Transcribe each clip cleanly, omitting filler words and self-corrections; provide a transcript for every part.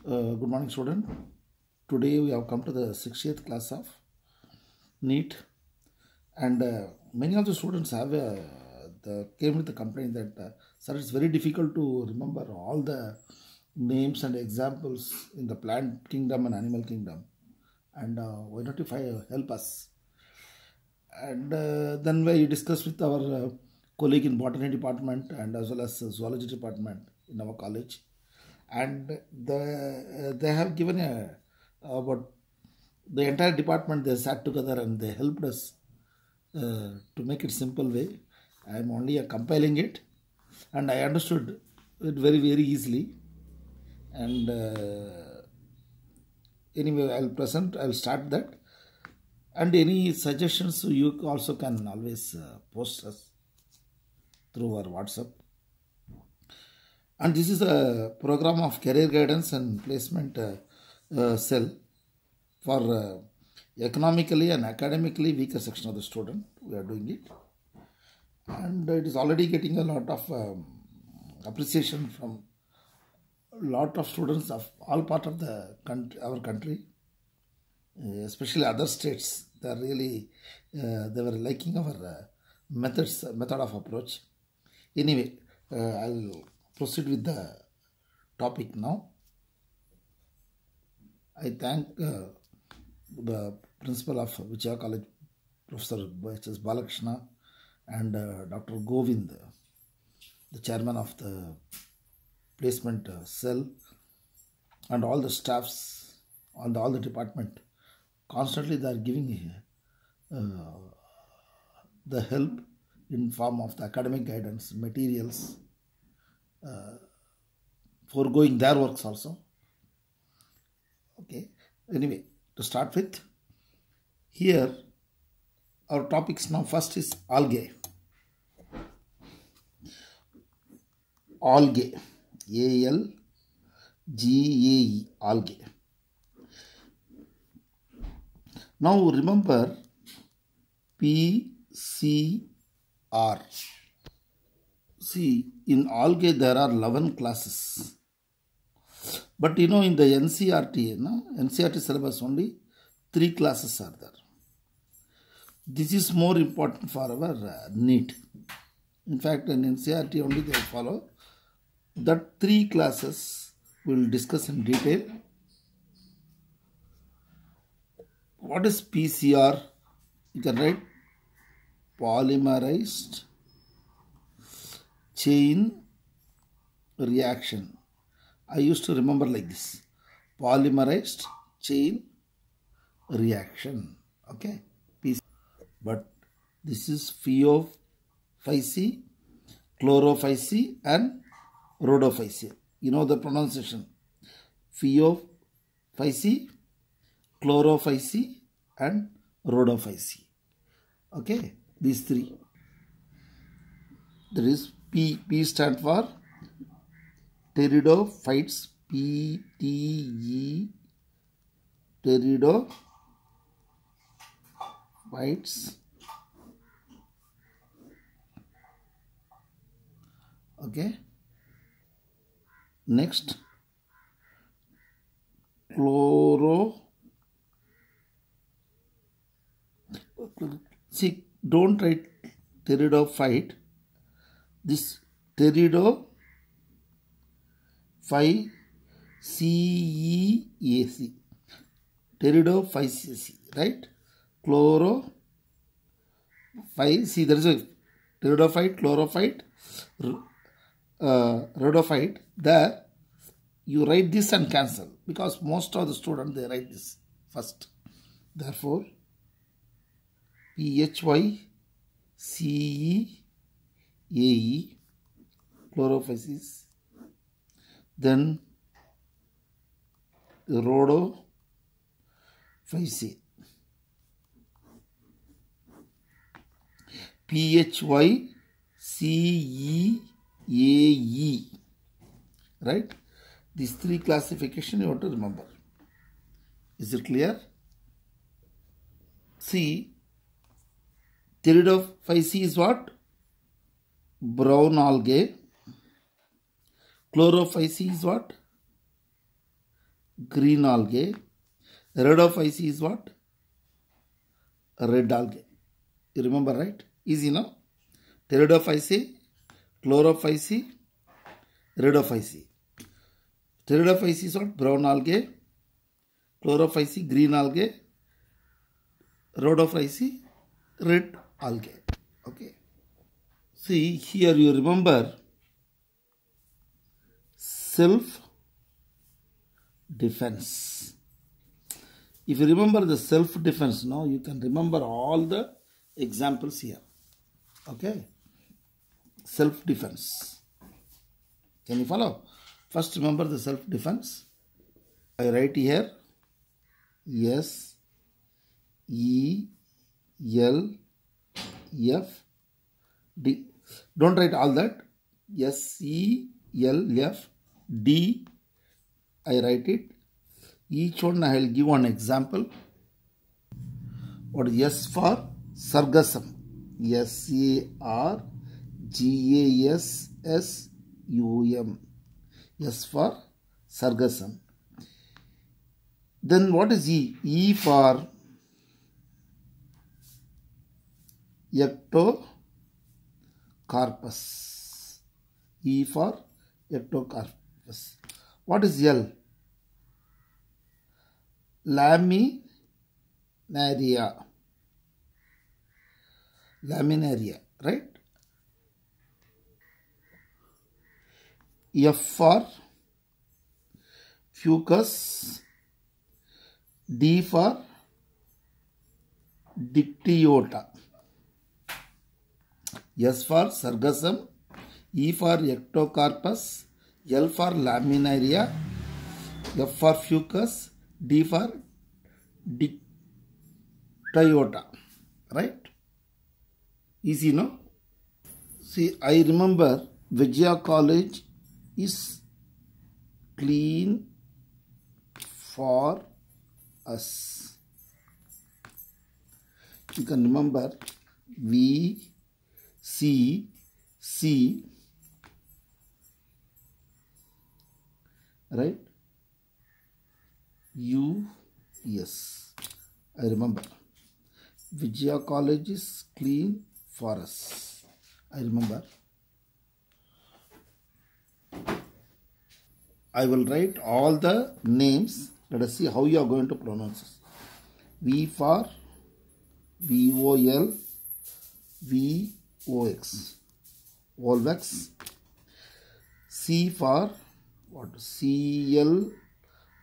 Good morning, student. Today we have come to the 60th class of NEET, and many of the students have came with the complaint that sir, it's very difficult to remember all the names and examples in the plant kingdom and animal kingdom, and why not if I help us? And then we discussed with our colleague in botany department and as well as zoology department in our college, and they have given about the entire department. They sat together and they helped us to make it simple way. I am only compiling it, and I understood it very easily. And anyway, I'll start that. And any suggestions you also can always post us through our WhatsApp. And this is a program of career guidance and placement cell for economically and academically weaker section of the student. We are doing it, and it is already getting a lot of appreciation from a lot of students of all part of the our country, especially other states. They are really they were liking our method of approach. Anyway, I'll proceed with the topic now. I thank the principal of Vijaya College, Professor H.S. Balakrishna, and Dr. Govind, the chairman of the placement cell, and all the staffs and all the department. Constantly they are giving the help in form of the academic guidance, materials, foregoing their works also. Okay. Anyway, to start with, here our topics now. First is algae. Algae. A-L-G-A-E. Algae. Now remember PCR. See, in algae there are 11 classes. But in the NCERT, NCERT syllabus only 3 classes are there. This is more important for our NEET. In fact, in NCERT only they follow that 3 classes we will discuss in detail. What is PCR? You can write polymerized chain reaction. I used to remember like this: polymerized chain reaction. Okay, but this is Phaeophyceae, Chlorophyceae, and Rhodophyceae. You know the pronunciation: Phaeophyceae, Chlorophyceae, and Rhodophyceae. Okay, these 3. There is P. P stand for pteridophytes. P-T-E, pteridophytes. Okay. Next, see, don't write pteridophyte. This pteridophyceae, C-E-A-C, pteridophyceae, right? See, there is a pteridophyte, chlorophyte, rhodophyte. There you write this and cancel, because most of the students they write this first. Therefore, Phyceae, Chlorophyceae, then Rhodophyceae, Phyceae, right? These 3 classification you want to remember. Is it clear? See, pteridophyceae is what? Brown algae. Chlorophyceae is what? green algae. Rhodophyce is what? Red algae. You remember, right? Easy, no? Pteridophyce, chlorophyce, rhodophyce. Pteridophyce is what? Brown algae. Chlorophyce, green algae. Rhodophyce, red algae. Okay. See, here you remember self-defense. If you remember the self-defense, now you can remember all the examples here. Okay. Self-defense. Can you follow? First remember the self-defense. I write here S E L F D. Don't write all that. S E L F D. I write it. Each one I will give one example. What is S for? Sargassum. S-A-R-G-A-S-S-U-M. S for Sargassum. Then what is E? E for Ectocarpus. E for Ectocarpus. What is L? Laminaria. Laminaria, right? F for Fucus. D for Dictyota. S for Sargassum. E for Ectocarpus. L for Laminaria. F for Fucus. D for Dictyota. Right? Easy, no? See, I remember Vijaya College is clean for us. You can remember V, C, C, right? U, yes. I remember. Vijaya College is clean for us. I remember. I will write all the names. Let us see how you are going to pronounce this. V for VOL, VOX, Volvax. C for what?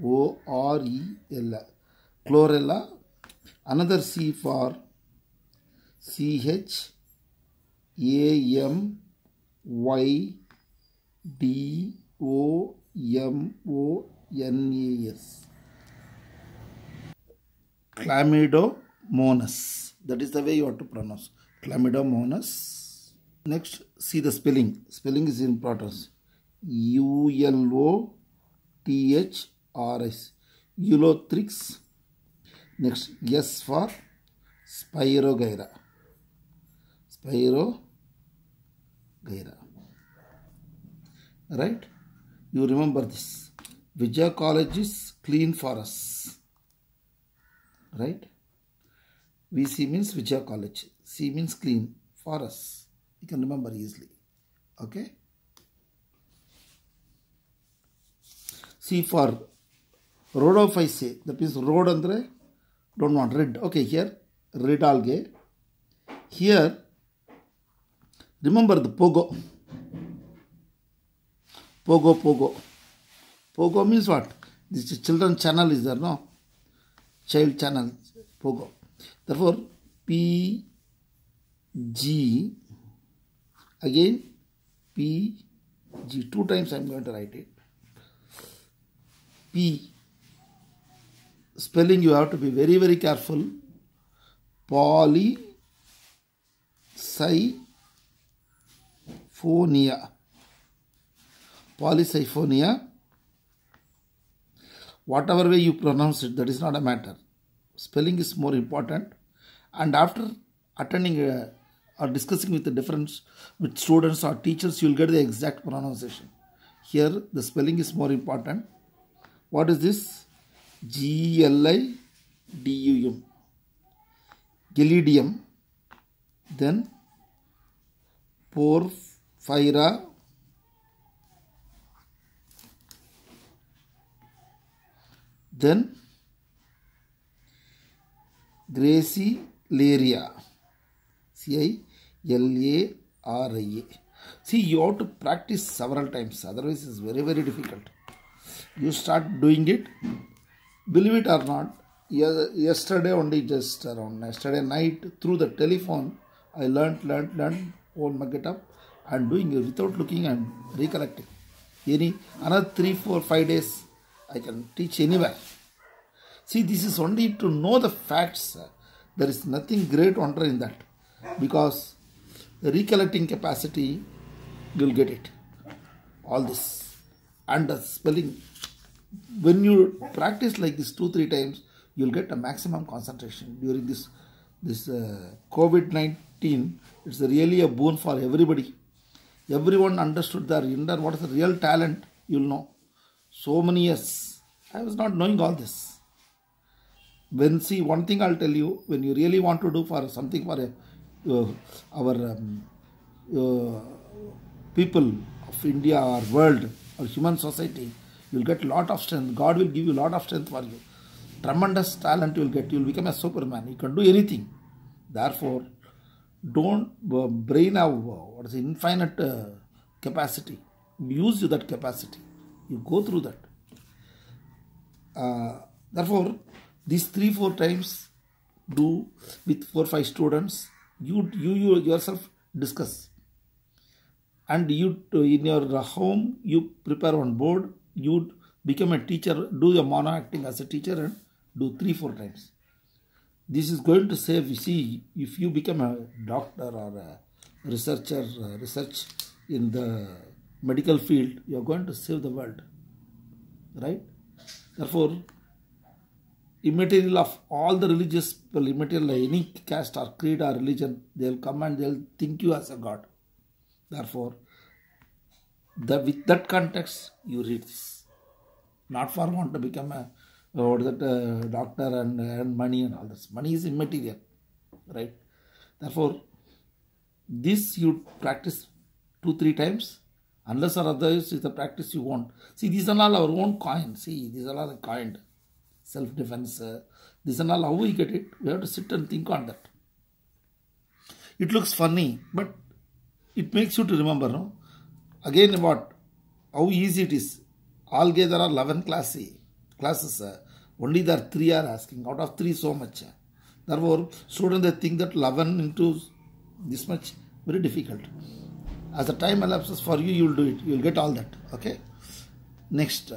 CLOREL, Chlorella. Another C for CHAMYDOMONAS. Chlamydomonas. That is the way you have to pronounce. Chlamydomonas. Next, see the spelling. Spelling is important. ULOTHRS. Ulothrix. Next, S for Spirogyra. Spirogyra. Right? You remember this. Vijaya College is clean for us. Right? VC means Vijaya College. C means clean for us. You can remember easily. Okay? C for Rhodophyce. That means road andre don't want red. Okay, here red algae. Here remember the pogo. Pogo. Pogo means what? This children channel is there, no? Child channel. Pogo. Therefore, PG. Again, PG. 2 times I am going to write it. P. Spelling you have to be very, very careful. Polycyphonia. Polycyphonia. Whatever way you pronounce it, that is not a matter. Spelling is more important. And after attending or discussing with with students or teachers, you will get the exact pronunciation. Here, the spelling is more important. What is this? G-L-I-D-U-M. Gelidium. Then Porphyra. Then Gracilaria. Cilaria. See, you have to practice several times, otherwise it's very, very difficult. You start doing it, believe it or not, yesterday only, just around yesterday night, through the telephone, I learned, all my get up and doing it without looking and recollecting. Another 3, 4, 5 days, I can teach anywhere. See, this is only to know the facts. There is nothing great wonder in that, because the recollecting capacity, you will get it. All this. And the spelling. When you practice like this 2-3 times, you will get a maximum concentration. During this COVID-19, it's really a boon for everybody. Everyone understood their inner, what is the real talent, you will know. So many years, I was not knowing all this. See, one thing I'll tell you, when you really want to do for something for our people of India or world or human society, you'll get a lot of strength. God will give you a lot of strength for you. Tremendous talent you will get. You will become a Superman. You can do anything. Therefore, don't brain have what is infinite capacity. Use that capacity. You go through that. Therefore, these 3-4 times do with 4-5 students. You yourself discuss. And you in your home, you prepare one board. You become a teacher. Do your mono acting as a teacher and do 3-4 times. This is going to save. You see, if you become a doctor or a researcher, research in the medical field, you are going to save the world, right? Therefore, immaterial of all the religious people, immaterial any caste or creed or religion, they will come and they will think you as a god. Therefore, with that context, you read this. Not for want to become a doctor and earn money and all this. Money is immaterial, right? Therefore, this you practice 2-3 times, unless or otherwise is the practice you want. See, these are all our own coin. See, these are all coined. Self-defense. This and all, how we get it? We have to sit and think on that. It looks funny, but it makes you to remember, no? Again, what? How easy it is. Altogether are 11 classes. Only there 3 are asking. Out of 3, so much. Therefore, students, they think that 11 into this much, very difficult. As the time elapses for you, you will do it. You will get all that. Okay? Next.